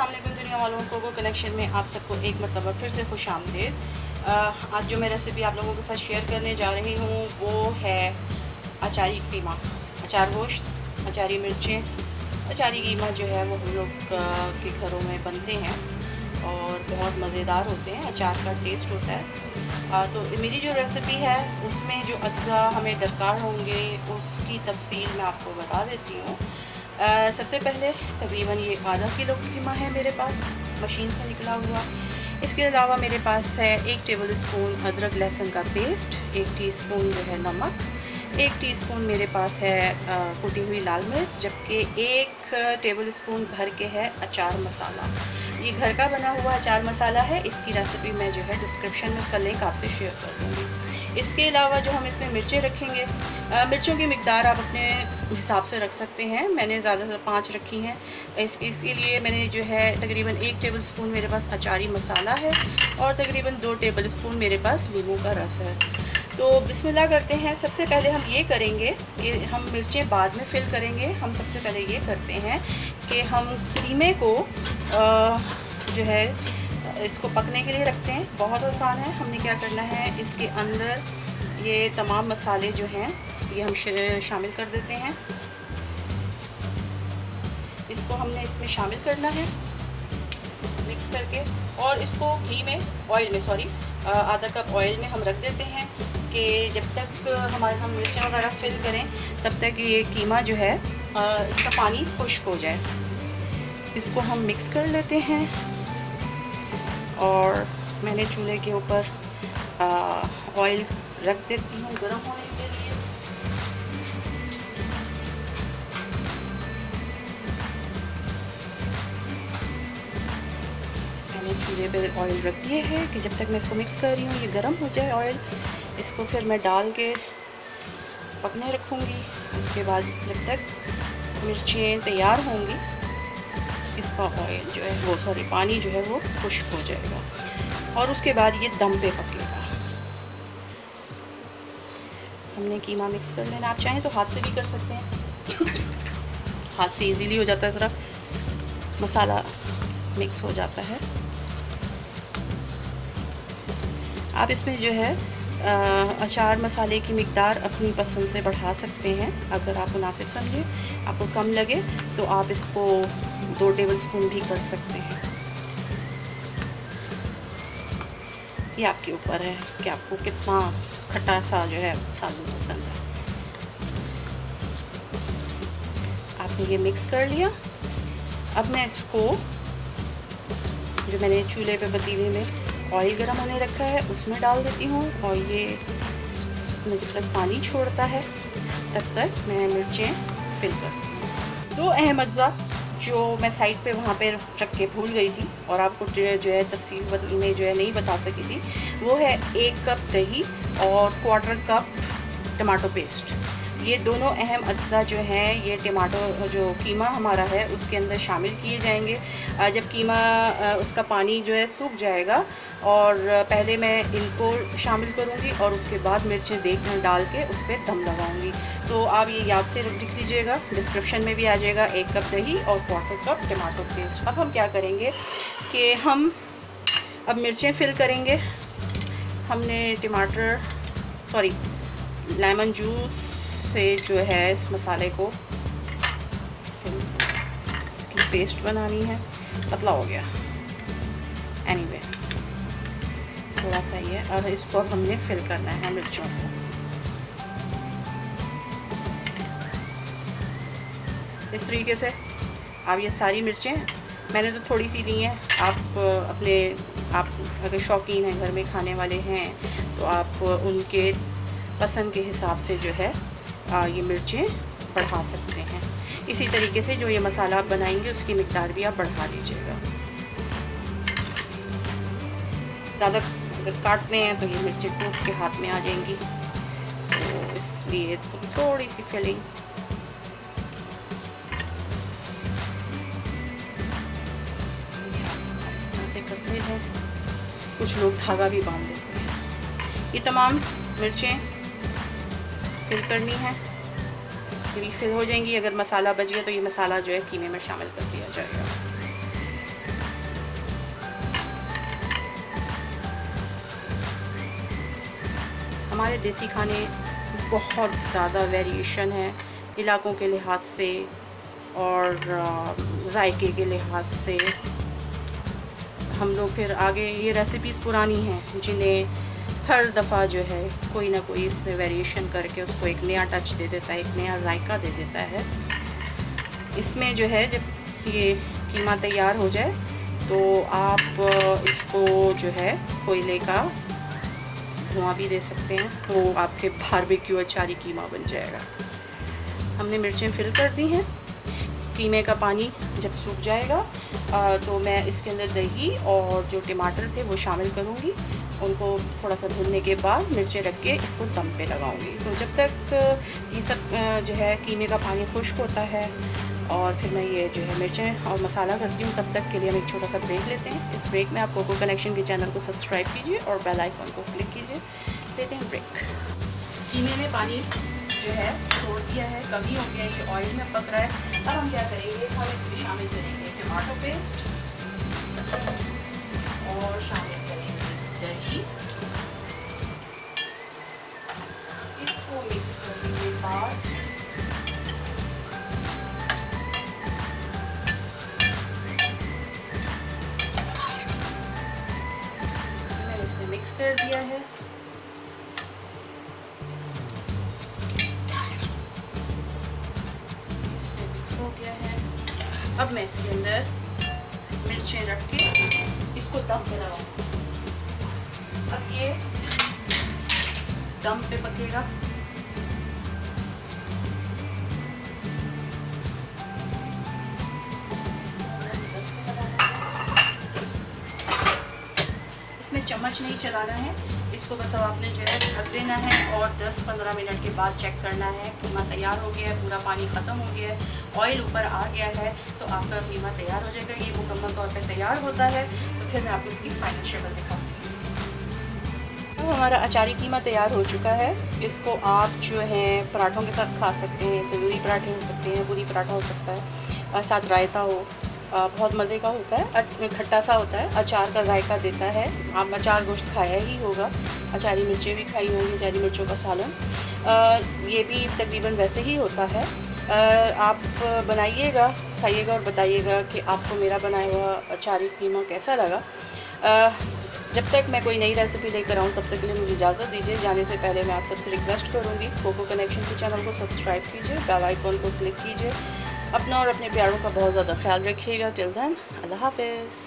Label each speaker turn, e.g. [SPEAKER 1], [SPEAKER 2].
[SPEAKER 1] अस्सलाम वालेकुम दुनिया वालों को कनेक्शन में आप सबको एक मरतबा फिर से खुश आमदीद। आज जो मैं रेसिपी आप लोगों के साथ शेयर करने जा रही हूँ वो है अचारी कीमा। अचार गोश्त, अचारी मिर्चें, अचारी कीमा जो है वो हम लोग के घरों में बनते हैं और बहुत मज़ेदार होते हैं, अचार का टेस्ट होता है। तो मेरी जो रेसिपी है उसमें जो अज्जा हमें दरकार होंगे उसकी तफसील मैं आपको बता देती हूँ। सबसे पहले तकरीबन ये आधा किलो कीमा है मेरे पास मशीन से निकला हुआ। इसके अलावा मेरे पास है 1 टेबल स्पून अदरक लहसुन का पेस्ट, 1 टीस्पून जो है नमक, 1 टीस्पून मेरे पास है कुटी हुई लाल मिर्च, जबकि 1 टेबल स्पून घर के है अचार मसाला। ये घर का बना हुआ अचार मसाला है। इसकी रेसिपी मैं जो है डिस्क्रिप्शन में उसका लिंक आपसे शेयर कर दूँगी। इसके अलावा जो हम इसमें मिर्चें रखेंगे, मिर्चों की मिकदार आप अपने हिसाब से रख सकते हैं। मैंने ज़्यादा से 5 रखी हैं। इसके लिए मैंने जो है तकरीबन 1 टेबल स्पून मेरे पास अचारी मसाला है और तकरीबन 2 टेबल स्पून मेरे पास नींबू का रस है। तो बिस्मिल्लाह करते हैं। सबसे पहले हम ये करेंगे कि हम मिर्चें बाद में फिल करेंगे। हम सबसे पहले ये करते हैं कि हम कीमे को जो है इसको पकने के लिए रखते हैं। बहुत आसान है। हमने क्या करना है, इसके अंदर ये तमाम मसाले जो हैं ये हम शामिल कर देते हैं। इसको हमने इसमें शामिल करना है मिक्स करके, और इसको घी में आधा कप ऑयल में हम रख देते हैं कि जब तक हम मिर्चें वगैरह फिल करें तब तक ये कीमा जो है इसका पानी खुश्क हो जाए। इसको हम मिक्स कर लेते हैं और मैंने चूल्हे के ऊपर ऑयल रख देती हूँ गर्म होने के लिए। मैंने चूल्हे पे ऑयल रख दिए है कि जब तक मैं इसको मिक्स कर रही हूँ ये गर्म हो जाए ऑयल, इसको फिर मैं डाल के पकने रखूँगी। उसके बाद जब तक मिर्चें तैयार होंगी इसका ऑयल जो है पानी जो है वो खुश्क हो जाएगा और उसके बाद ये दम पे पकेगा। हमने कीमा मिक्स कर लेना। आप चाहें तो हाथ से भी कर सकते हैं, हाथ से इजीली हो जाता है, ज़रा मसाला मिक्स हो जाता है। आप इसमें जो है अचार मसाले की मिकदार अपनी पसंद से बढ़ा सकते हैं। अगर आप मुनासिब समझें, आपको कम लगे तो आप इसको 2 टेबल स्पून भी कर सकते हैं। ये आपके ऊपर है कि आपको कितना खट्टा सा जो है सालन पसंद है। आपने ये मिक्स कर लिया। अब मैं इसको जो मैंने चूल्हे पे पतीले में ऑयल गर्म होने रखा है उसमें डाल देती हूँ और ये जब तक पानी छोड़ता है तब तक मैं मिर्चें फिल करती हूँ। 2 अहम अज्जा जो मैं साइड पे वहाँ पे रख के भूल गई थी और आपको जो है तफसील में जो है नहीं बता सकी थी, वो है 1 कप दही और 1/4 कप टमाटो पेस्ट। ये दोनों अहम अज्जा जो हैं ये टमाटो जो कीमा हमारा है उसके अंदर शामिल किए जाएंगे। जब कीमा उसका पानी जो है सूख जाएगा और पहले मैं इनको शामिल करूँगी और उसके बाद मिर्चें डाल के उस पर दम लगाऊँगी। तो आप ये याद से लिख लीजिएगा, डिस्क्रिप्शन में भी आ जाएगा। 1 कप दही और 1/4 कप टमाटो पेस्ट। अब हम क्या करेंगे कि हम अब मिर्चें फिल करेंगे। हमने लेमन जूस से जो है इस मसाले को इसकी पेस्ट बनानी है। पतला हो गया, एनीवे थोड़ा सा ही है और इसको हमने फिल करना है मिर्चों को। इस तरीके से आप ये सारी मिर्चें, मैंने तो थोड़ी सी दी हैं, आप अगर शौकीन हैं, घर में खाने वाले हैं तो आप उनके पसंद के हिसाब से जो है ये मिर्चें बढ़ा सकते हैं। इसी तरीके से जो ये मसाला आप बनाएंगे उसकी मिकदार भी आप बढ़ा लीजिएगा। ज़्यादा अगर काटते हैं तो ये मिर्चें टूट के हाथ में आ जाएंगी, तो इसलिए इसको थोड़ी सी फिलिंग इस तरह से करते जाएं। कुछ लोग धागा भी बांध देते हैं। ये तमाम मिर्चें फिल करनी है, ये भी फिल हो जाएंगी। अगर मसाला बच गया तो ये मसाला जो है कीमे में शामिल कर दिया जाएगा। हमारे देसी खाने बहुत ज़्यादा वेरिएशन है इलाकों के लिहाज से और जायके के लिहाज से। हम लोग फिर आगे ये रेसिपीज़ पुरानी हैं जिन्हें हर दफ़ा जो है कोई ना कोई इसमें वेरिएशन करके उसको एक नया टच दे देता है, एक नया जायका दे देता है। इसमें जो है जब ये कीमा तैयार हो जाए तो आप इसको जो है कोयले का धुआं भी दे सकते हैं, वो आपके बारबेक्यू अचारी कीमा बन जाएगा। हमने मिर्चें फिल कर दी हैं। कीमे का पानी जब सूख जाएगा तो मैं इसके अंदर दही और जो टमाटर थे वो शामिल करूँगी। उनको थोड़ा सा भूनने के बाद मिर्चें रख के इसको दम पे लगाऊंगी। तो जब तक ये सब जो है कीमे का पानी खुश्क होता है और फिर मैं ये जो है मिर्चें और मसाला करती हूँ, तब तक के लिए हम एक छोटा सा ब्रेक लेते हैं। इस ब्रेक में आप कोको कनेक्शन के चैनल को सब्सक्राइब कीजिए और बेल आइकन को क्लिक कीजिए। लेते हैं ब्रेक। कीमे ने पानी जो है छोड़ दिया है, कमी हो गया, ये ऑयल में पक रहा है। अब हम क्या करेंगे, हम इसमें शामिल करेंगे टमाटो पेस्ट और शामिल करेंगे दही। इसको मिक्स करने के बाद मैंने इसमें मिक्स कर दिया है। इसमें मिक्स हो गया है। अब मैं इसके अंदर मिर्चें रख के इसको दम पे लगाऊंगी। अब ये दम पे पकेगा। इसमें चम्मच नहीं चलाना है, इसको बस अब आपने जो है ढक देना है और 10-15 मिनट के बाद चेक करना है। कीमा तैयार हो गया है, पूरा पानी ख़त्म हो गया है, ऑयल ऊपर आ गया है, तो आपका कीमा तैयार हो जाएगा। ये मुकम्मल तौर पे तैयार होता है तो फिर मैं आपको इसकी फाइनल शक्ल दिखाऊंगी। अब हमारा अचारी कीमा तैयार हो चुका है। इसको आप जो है पराठों के साथ खा सकते हैं, तंदूरी पराठे हो सकते हैं, पूरी पराठा हो सकता है, साथ रायता हो। बहुत मज़े का होता है, खट्टा सा होता है, अचार का जायका देता है। आप अचार गोश्त खाया ही होगा, अचारी मिर्चें भी खाई होंगी, अचारी मिर्चों का सालन। ये भी तकरीबन वैसे ही होता है। आप बनाइएगा, खाइएगा और बताइएगा कि आपको मेरा बनाया हुआ अचारी कीमा कैसा लगा। जब तक मैं कोई नई रेसिपी लेकर आऊँ तब तक के लिए मुझे इजाज़त दीजिए। जाने से पहले मैं आप सबसे रिक्वेस्ट करूँगी, कोको कनेक्शन के चैनल को सब्सक्राइब कीजिए, बेल आइकन को क्लिक कीजिए। अपना और अपने प्यारों का बहुत ज़्यादा ख्याल रखिएगा। टिल देन, अल्लाह हाफ़िज़।